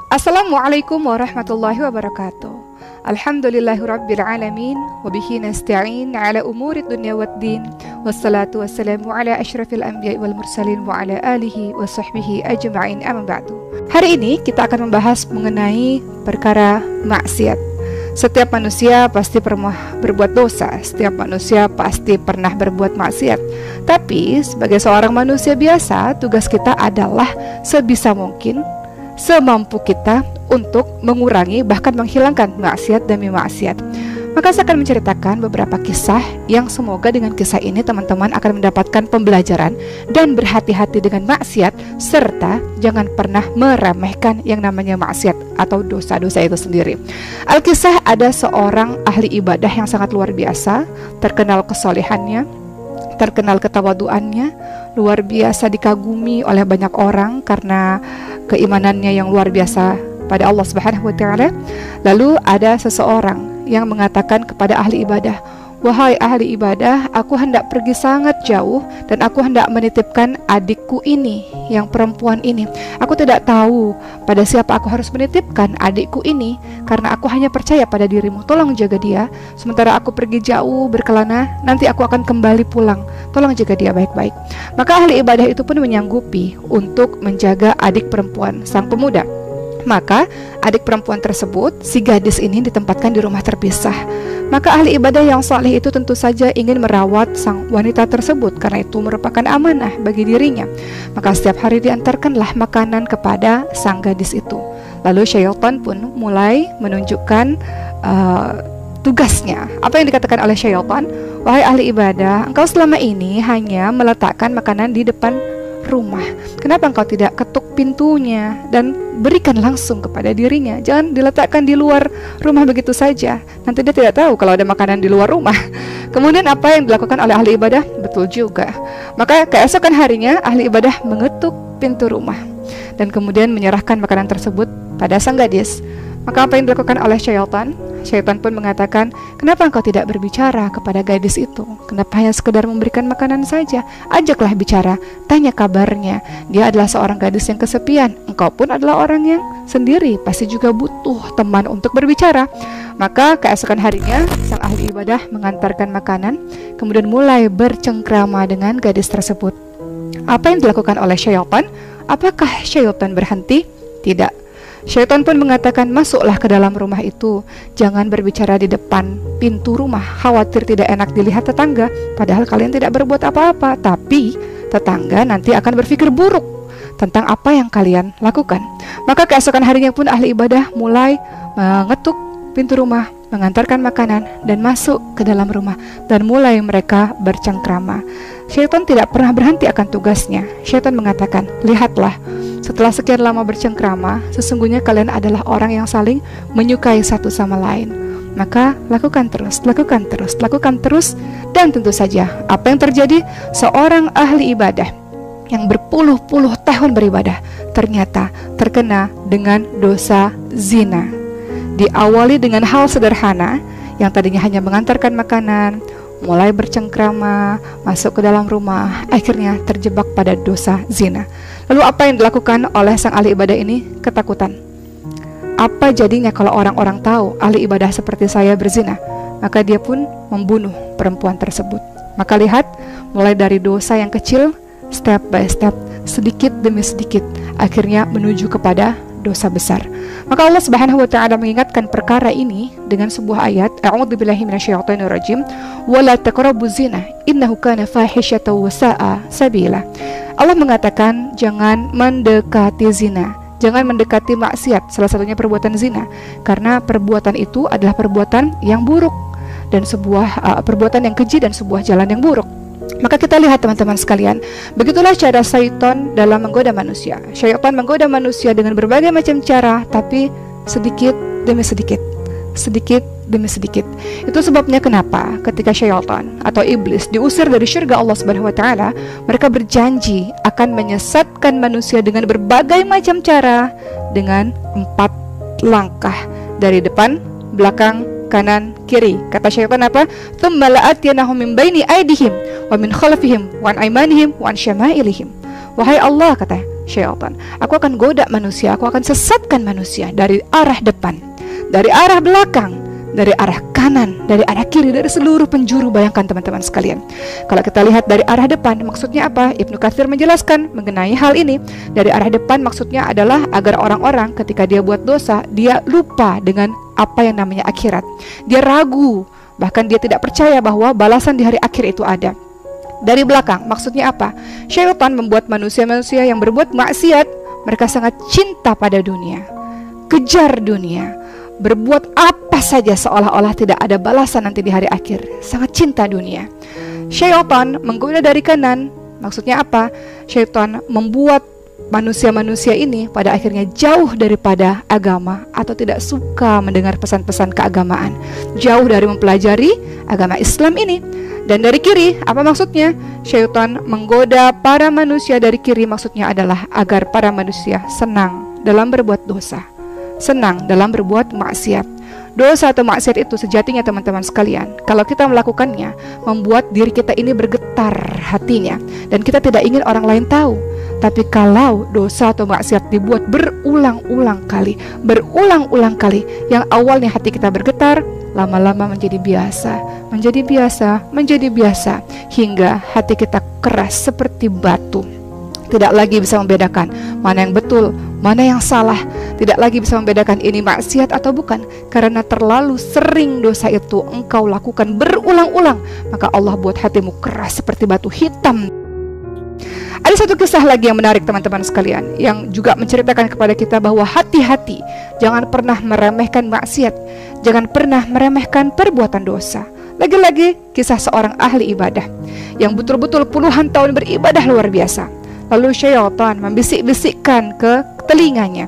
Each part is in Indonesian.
Assalamualaikum warahmatullahi wabarakatuh. Alhamdulillahirabbil alamin wa bihi nasta'in ala umuri dunya waddin. Wassalatu wassalamu ala asyrafil anbiya'i wal mursalin wa ala alihi wa sahbihi ajma'in, amma ba'du. Hari ini kita akan membahas mengenai perkara maksiat. Setiap manusia pasti pernah berbuat dosa, setiap manusia pasti pernah berbuat maksiat. Tapi sebagai seorang manusia biasa, tugas kita adalah sebisa mungkin, semampu kita untuk mengurangi bahkan menghilangkan maksiat demi maksiat. Maka saya akan menceritakan beberapa kisah yang semoga dengan kisah ini teman-teman akan mendapatkan pembelajaran dan berhati-hati dengan maksiat, serta jangan pernah meremehkan yang namanya maksiat atau dosa-dosa itu sendiri. Alkisah, ada seorang ahli ibadah yang sangat luar biasa, terkenal kesolehannya, terkenal ketawaduannya, luar biasa dikagumi oleh banyak orang karena keimanannya yang luar biasa pada Allah Subhanahu wa taala. Lalu ada seseorang yang mengatakan kepada ahli ibadah, "Wahai ahli ibadah, aku hendak pergi sangat jauh dan aku hendak menitipkan adikku ini, yang perempuan ini. Aku tidak tahu pada siapa aku harus menitipkan adikku ini karena aku hanya percaya pada dirimu. Tolong jaga dia. Sementara aku pergi jauh berkelana, nanti aku akan kembali pulang. Tolong jaga dia baik-baik." Maka ahli ibadah itu pun menyanggupi untuk menjaga adik perempuan sang pemuda. Maka adik perempuan tersebut, si gadis ini ditempatkan di rumah terpisah. Maka ahli ibadah yang saleh itu tentu saja ingin merawat sang wanita tersebut karena itu merupakan amanah bagi dirinya. Maka setiap hari diantarkanlah makanan kepada sang gadis itu. Lalu syaitan pun mulai menunjukkan tugasnya. Apa yang dikatakan oleh syaitan? "Wahai ahli ibadah, engkau selama ini hanya meletakkan makanan di depan rumah. Kenapa engkau tidak ketuk pintunya dan berikan langsung kepada dirinya? Jangan diletakkan di luar rumah begitu saja. Nanti dia tidak tahu kalau ada makanan di luar rumah." Kemudian apa yang dilakukan oleh ahli ibadah? Betul juga. Maka keesokan harinya ahli ibadah mengetuk pintu rumah dan kemudian menyerahkan makanan tersebut pada sang gadis. Maka apa yang dilakukan oleh syaitan? Syaitan pun mengatakan, "Kenapa engkau tidak berbicara kepada gadis itu? Kenapa hanya sekedar memberikan makanan saja? Ajaklah bicara, tanya kabarnya. Dia adalah seorang gadis yang kesepian. Engkau pun adalah orang yang sendiri, pasti juga butuh teman untuk berbicara." Maka keesokan harinya sang ahli ibadah mengantarkan makanan, kemudian mulai bercengkrama dengan gadis tersebut. Apa yang dilakukan oleh syaitan? Apakah syaitan berhenti? Tidak. Syaitan pun mengatakan, "Masuklah ke dalam rumah itu. Jangan berbicara di depan pintu rumah. Khawatir tidak enak dilihat tetangga. Padahal kalian tidak berbuat apa-apa. Tapi tetangga nanti akan berpikir buruk tentang apa yang kalian lakukan." Maka keesokan harinya pun ahli ibadah mulai mengetuk pintu rumah, mengantarkan makanan dan masuk ke dalam rumah. Dan mulai mereka bercengkrama. Syaitan tidak pernah berhenti akan tugasnya. Syaitan mengatakan, "Lihatlah, setelah sekian lama bercengkrama, sesungguhnya kalian adalah orang yang saling menyukai satu sama lain. Maka lakukan terus, lakukan terus, lakukan terus." Dan tentu saja, apa yang terjadi? Seorang ahli ibadah yang berpuluh-puluh tahun beribadah ternyata terkena dengan dosa zina. Diawali dengan hal sederhana yang tadinya hanya mengantarkan makanan, mulai bercengkrama, masuk ke dalam rumah, akhirnya terjebak pada dosa zina. Lalu apa yang dilakukan oleh sang ahli ibadah ini? Ketakutan. Apa jadinya kalau orang-orang tahu ahli ibadah seperti saya berzina? Maka dia pun membunuh perempuan tersebut. Maka lihat, mulai dari dosa yang kecil, step by step, sedikit demi sedikit, akhirnya menuju kepada dosa besar. Maka Allah Subhanahu wa taala mengingatkan perkara ini dengan sebuah ayat, "A'udzubillahi minasyaitonirrajim, wa la taqrabuz zina, innahu kana fahisyatan wa sa'a sabila." Allah mengatakan jangan mendekati zina, jangan mendekati maksiat, salah satunya perbuatan zina, karena perbuatan itu adalah perbuatan yang buruk dan sebuah perbuatan yang keji dan sebuah jalan yang buruk. Maka kita lihat teman-teman sekalian, begitulah cara syaitan dalam menggoda manusia. Syaitan menggoda manusia dengan berbagai macam cara, tapi sedikit demi sedikit, sedikit demi sedikit. Itu sebabnya kenapa ketika syaitan atau iblis diusir dari syurga Allah Subhanahu wa taala, mereka berjanji akan menyesatkan manusia dengan berbagai macam cara, dengan 4 langkah, dari depan, belakang, kanan, kiri. Kata syaitan apa? "Tsumma la'atyanahum min baini aydihim wa min khalfihim wa an aymanihim wa an syama'ilihim." Wahai Allah, kata, syaitan. Aku akan goda manusia, aku akan sesatkan manusia dari arah depan, dari arah belakang, dari arah kanan, dari arah kiri, dari seluruh penjuru. Bayangkan teman-teman sekalian. Kalau kita lihat dari arah depan, maksudnya apa? Ibnu Katsir menjelaskan mengenai hal ini. Dari arah depan maksudnya adalah agar orang-orang ketika dia buat dosa, dia lupa dengan apa yang namanya akhirat. Dia ragu, bahkan dia tidak percaya bahwa balasan di hari akhir itu ada. Dari belakang maksudnya apa? Syaitan membuat manusia-manusia yang berbuat maksiat, mereka sangat cinta pada dunia, kejar dunia, berbuat apa saja seolah-olah tidak ada balasan nanti di hari akhir. Sangat cinta dunia. Syaitan menggoda dari kanan, maksudnya apa? Syaitan membuat manusia-manusia ini pada akhirnya jauh daripada agama atau tidak suka mendengar pesan-pesan keagamaan, jauh dari mempelajari agama Islam ini. Dan dari kiri, apa maksudnya? Syaitan menggoda para manusia dari kiri, maksudnya adalah agar para manusia senang dalam berbuat dosa, senang dalam berbuat maksiat. Dosa atau maksiat itu sejatinya teman-teman sekalian, kalau kita melakukannya, membuat diri kita ini bergetar hatinya, dan kita tidak ingin orang lain tahu. Tapi kalau dosa atau maksiat dibuat berulang-ulang kali, yang awalnya hati kita bergetar, lama-lama menjadi biasa, hingga hati kita keras seperti batu. Tidak lagi bisa membedakan mana yang betul, mana yang salah. Tidak lagi bisa membedakan ini maksiat atau bukan, karena terlalu sering dosa itu engkau lakukan berulang-ulang. Maka Allah buat hatimu keras seperti batu hitam. Ada satu kisah lagi yang menarik teman-teman sekalian, yang juga menceritakan kepada kita bahwa hati-hati, jangan pernah meremehkan maksiat, jangan pernah meremehkan perbuatan dosa. Lagi-lagi kisah seorang ahli ibadah yang betul-betul puluhan tahun beribadah luar biasa. Lalu syaitan membisik-bisikkan ke telinganya,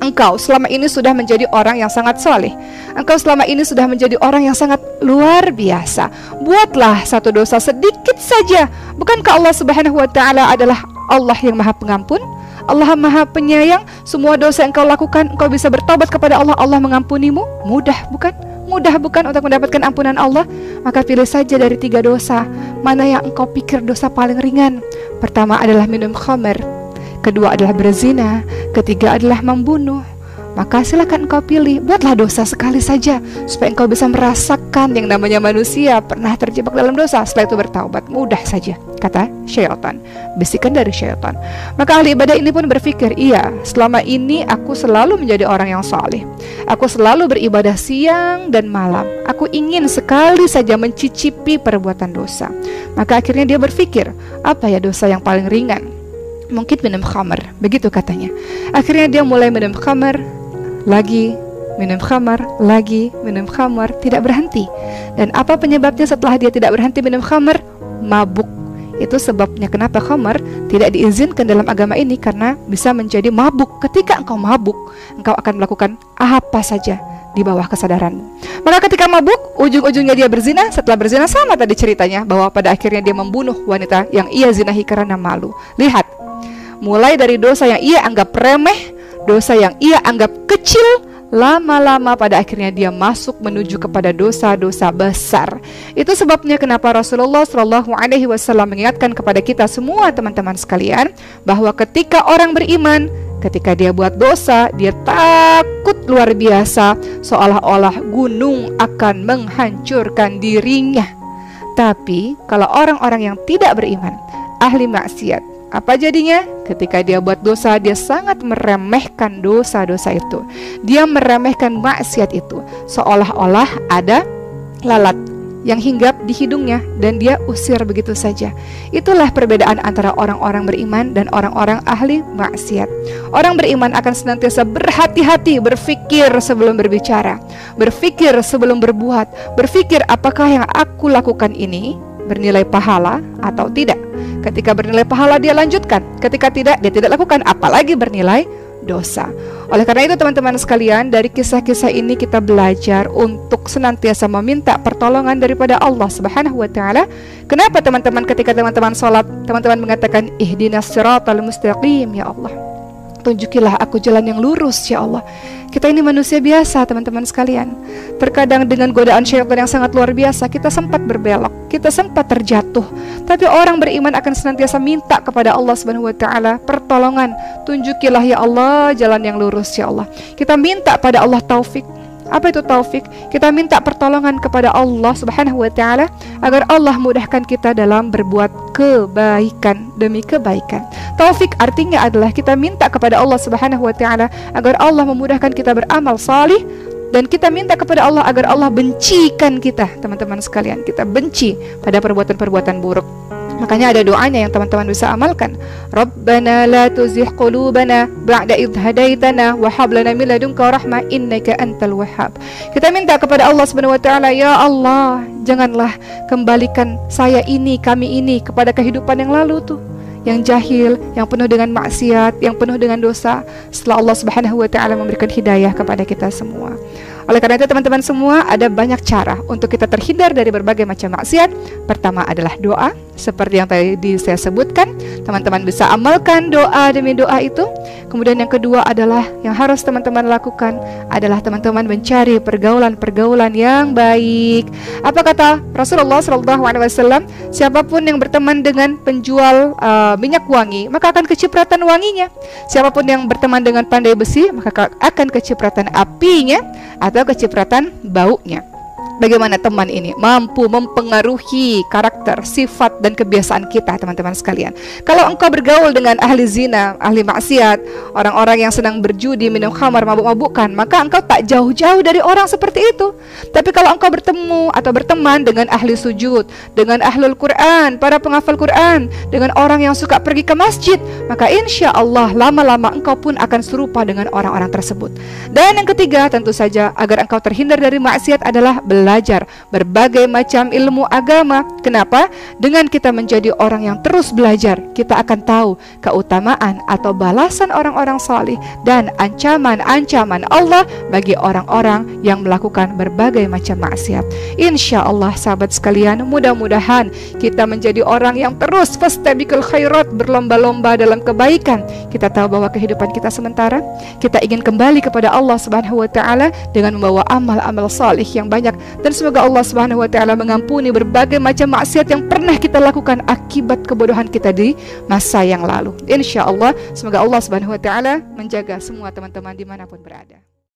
engkau selama ini sudah menjadi orang yang sangat soleh, engkau selama ini sudah menjadi orang yang sangat luar biasa. Buatlah satu dosa sedikit saja. Bukankah Allah Subhanahu wa ta'ala adalah Allah yang maha pengampun, Allah maha penyayang? Semua dosa yang engkau lakukan, engkau bisa bertobat kepada Allah, Allah mengampunimu. Mudah bukan? Mudah bukan untuk mendapatkan ampunan Allah? Maka pilih saja dari 3 dosa, mana yang engkau pikir dosa paling ringan. Pertama adalah minum khamar, kedua adalah berzina, ketiga adalah membunuh. Maka silakan engkau pilih, buatlah dosa sekali saja, supaya engkau bisa merasakan yang namanya manusia pernah terjebak dalam dosa. Setelah itu bertaubat, mudah saja, kata syaitan, bisikan dari syaitan. Maka ahli ibadah ini pun berpikir, iya, selama ini aku selalu menjadi orang yang saleh, aku selalu beribadah siang dan malam, aku ingin sekali saja mencicipi perbuatan dosa. Maka akhirnya dia berpikir, apa ya dosa yang paling ringan? Mungkin minum khamar, begitu katanya. Akhirnya dia mulai minum khamar, lagi minum khamar, lagi minum khamar, tidak berhenti. Dan apa penyebabnya setelah dia tidak berhenti minum khamar? Mabuk. Itu sebabnya kenapa khamar tidak diizinkan dalam agama ini, karena bisa menjadi mabuk. Ketika engkau mabuk, engkau akan melakukan apa saja di bawah kesadaranmu. Maka ketika mabuk, ujung-ujungnya dia berzina. Setelah berzina, sama tadi ceritanya, bahwa pada akhirnya dia membunuh wanita yang ia zinahi karena malu. Lihat, mulai dari dosa yang ia anggap remeh, dosa yang ia anggap kecil, lama-lama pada akhirnya dia masuk menuju kepada dosa-dosa besar. Itu sebabnya kenapa Rasulullah SAW mengingatkan kepada kita semua teman-teman sekalian, bahwa ketika orang beriman, ketika dia buat dosa, dia takut luar biasa, seolah-olah gunung akan menghancurkan dirinya. Tapi kalau orang-orang yang tidak beriman, ahli maksiat, apa jadinya? Ketika dia buat dosa, dia sangat meremehkan dosa-dosa itu. Dia meremehkan maksiat itu, seolah-olah ada lalat yang hinggap di hidungnya dan dia usir begitu saja. Itulah perbedaan antara orang-orang beriman dan orang-orang ahli maksiat. Orang beriman akan senantiasa berhati-hati, berpikir sebelum berbicara, berpikir sebelum berbuat, berpikir apakah yang aku lakukan ini bernilai pahala atau tidak. Ketika bernilai pahala dia lanjutkan, ketika tidak dia tidak lakukan, apalagi bernilai dosa. Oleh karena itu teman-teman sekalian, dari kisah-kisah ini kita belajar untuk senantiasa meminta pertolongan daripada Allah Subhanahu wa ta'ala. Kenapa teman-teman ketika teman-teman sholat, teman-teman mengatakan ihdinas siratal mustaqim, ya Allah, tunjukilah aku jalan yang lurus ya Allah. Kita ini manusia biasa, teman-teman sekalian. Terkadang dengan godaan syaitan yang sangat luar biasa, kita sempat berbelok, kita sempat terjatuh. Tapi orang beriman akan senantiasa minta kepada Allah Subhanahu wa taala pertolongan. Tunjukilah ya Allah jalan yang lurus ya Allah. Kita minta pada Allah taufik. Apa itu taufik? Kita minta pertolongan kepada Allah Subhanahu wa taala agar Allah mudahkan kita dalam berbuat kebaikan demi kebaikan. Taufik artinya adalah kita minta kepada Allah Subhanahu wa taala agar Allah memudahkan kita beramal salih, dan kita minta kepada Allah agar Allah bencikan kita, teman-teman sekalian. Kita benci pada perbuatan-perbuatan buruk. Makanya ada doanya yang teman-teman bisa amalkan. Rabbana la tuzigh qulubana ba'da idh hadaitana wa hab lana min ladunka rahmah innaka antal wahhab. Kita minta kepada Allah Subhanahu wa taala, ya Allah, janganlah kembalikan kami ini kepada kehidupan yang lalu tuh, yang jahil, yang penuh dengan maksiat, yang penuh dengan dosa, setelah Allah Subhanahu wa taala memberikan hidayah kepada kita semua. Oleh karena itu teman-teman semua, ada banyak cara untuk kita terhindar dari berbagai macam maksiat. Pertama adalah doa, seperti yang tadi saya sebutkan. Teman-teman bisa amalkan doa demi doa itu. Kemudian yang kedua adalah yang harus teman-teman lakukan adalah teman-teman mencari pergaulan-pergaulan yang baik. Apa kata Rasulullah SAW? Siapapun yang berteman dengan penjual minyak wangi, maka akan kecipratan wanginya. Siapapun yang berteman dengan pandai besi, maka akan kecipratan apinya atau kecipratan baunya. Bagaimana teman ini mampu mempengaruhi karakter, sifat, dan kebiasaan kita, teman-teman sekalian. Kalau engkau bergaul dengan ahli zina, ahli maksiat, orang-orang yang sedang berjudi, minum khamar, mabuk-mabukan, maka engkau tak jauh-jauh dari orang seperti itu. Tapi kalau engkau bertemu atau berteman dengan ahli sujud, dengan ahlul Quran, para penghafal Quran, dengan orang yang suka pergi ke masjid, maka insya Allah lama-lama engkau pun akan serupa dengan orang-orang tersebut. Dan yang ketiga, tentu saja agar engkau terhindar dari maksiat adalah belajar berbagai macam ilmu agama. Kenapa? Dengan kita menjadi orang yang terus belajar, kita akan tahu keutamaan atau balasan orang-orang saleh dan ancaman-ancaman Allah bagi orang-orang yang melakukan berbagai macam maksiat. Insya Allah sahabat sekalian, mudah-mudahan kita menjadi orang yang terus fastabiqul khairat, berlomba-lomba dalam kebaikan. Kita tahu bahwa kehidupan kita sementara, kita ingin kembali kepada Allah Subhanahu wa taala dengan membawa amal-amal saleh yang banyak. Dan semoga Allah Subhanahu wa taala mengampuni berbagai macam maksiat yang pernah kita lakukan akibat kebodohan kita di masa yang lalu. Insya Allah, semoga Allah Subhanahu wa taala menjaga semua teman-teman dimanapun berada.